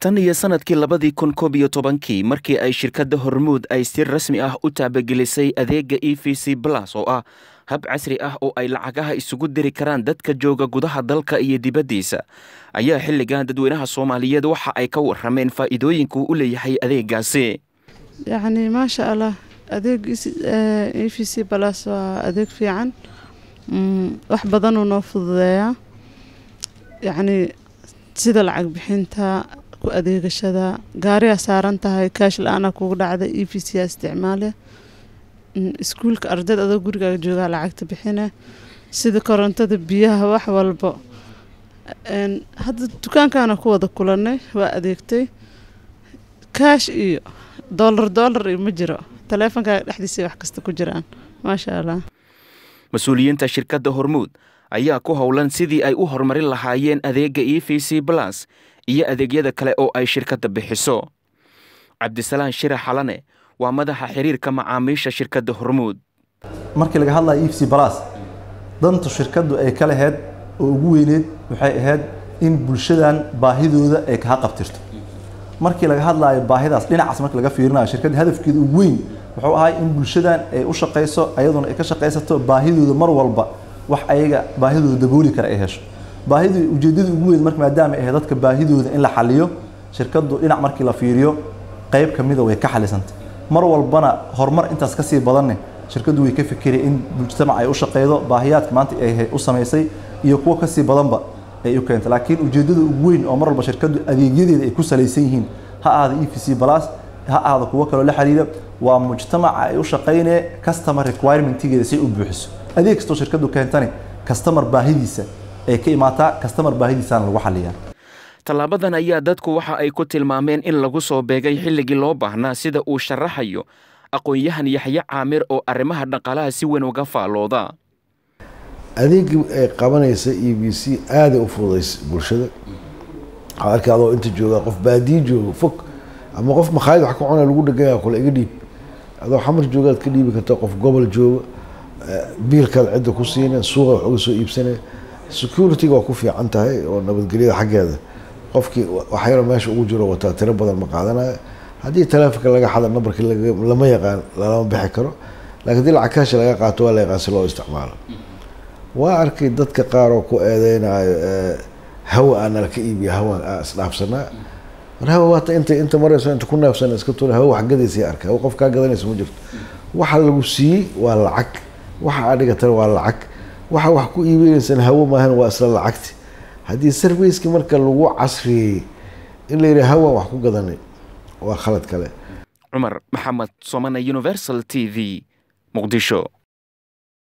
tan iyo sanadkii 2011 markii ay shirkadda Hormuud ay si rasmi ah u taabagelisay adeega EVC Plus oo ah hab casri ah oo ay lacagaha isugu diri karaan dadka jooga gudaha dalka iyo dibaddiisa ayaa xilligan dadweynaha Soomaaliyeed waxa ay ka warrameen faa'iidooyinka uu leeyahay adeegaasi. يعني ما شاء الله أديك EVC Plus أديك في عن wax badan oo noo fududeeya يعني sida lacag bixinta ku adeegashada gaariga saaran tahay kaash la'aan ku dhacda EVC isticmaale iskuulka ardayda guriga jooga lacagta bixina sida korontada biyaha wax walba hadda dukaankaana ku wada kulanay waa adeegtay kaash iyo dollar ma jiro taleefanka dhexdiisa wax kasta ku jiraan ma sha Allah. Mas'uuliyiinta shirkadda Hormuud ayaa ku howlan sidii ay u horumarin lahaayeen adeega EVC Plus iyo adeegyada kale oo ay shirkadda bixiso. Cabdisalaan Shira Xalane waa madaxa xiriirka macaamiisha shirkadda Hormuud. Markii laga hadlayo EVC Plus danta shirkaddu ay kala heed oo ugu weyneed waxay ahayd in bulshadan baahidooda ay ka qabtirto. Markii laga hadlayo baahidaas dhinacaas markii laga fiirinayo shirkadda hadafkeedu ugu weyn wuxuu ahaa in bulshadan ay u shaqeyso ayaduna ay ka shaqeysato baahidooda mar walba wax ayaga baahidooda dabooli kara ay hesho. baahida ujeedada ugu weyn marka maadaama ay dadka baahidooda in la xaliyo shirkaddu dhinac markii la fiiriyo qayb kamid ah way ka xalisantay mar walbana horumar intaas ka sii badan shirkaddu way ka fikireen in mujtamac ay u shaqeydo baahiyaadka maanta ay u sameysay iyo kuwa ka sii badanba ay u keentay laakiin ujeedada ugu weyn oo mar walba shirkaddu adeegyadeeda ay ku saleysan yihiin ha ahaado EVC Plus ha ahaado kuwa kale la xiriira waa mujtamac ay u shaqeynay customer requirement-geeda si u buuxiso adeeg kasta shirkaddu keentani customer baahidiisa ay ka imaataa customer baahidiisana lagu xaliyaa. Talaabadan ayaa dadku waxa ay ku tilmaameen in lagu soo beegay xilligii loo baahnaa sida uu sharaxayo aqoon-yahan Yaxya Caamir oo arrimaha dhaqaalaha si weyn uga faalooda. adeegii ay qabanaysa EVC aad u fududeysay bulshada halkaadoo inta jooga qof baadiyo jooga fog ama qof makhaayad wax ka cunay lagu dhagaya kula iga dhiib adoo xamar joogaad ka dhiibi kartaa qof gobol jooga biilkaad cidda ku siina suuqa wax uga soo iibsanay security waa ku fiican tahay oo nabadgelyada xaggeeda qofkii waxyar meesha ugu jiro wata tiro badan ma qaadanayo haddii taleefanka laga xado nambarkii lama yaqaan lama bixi karo laakiin haddii lacag kaash laga qaato waa la yaqaan si loo isticmaalo waa arkay dadka qaar oo ku eedeynayo hawa aan ka iibiyo hawa isdhaafsanaa hawa waata inta marayso inta ku neefsan iska tuur hawa wax gadaysa arkay hawa qof ka gadanaysa ma jirto waxa lagu siiyay waa lacag waxa adiga tar waa lacag waxa wax ku iibinaysan hawo maahan waa isla lacagti hadii service-ki marka lagu casriyay in la yiraahdo hawa wax ku gadanay waa khalad kale. Umar Maxamed Somana, Universal TV, Muqdisho.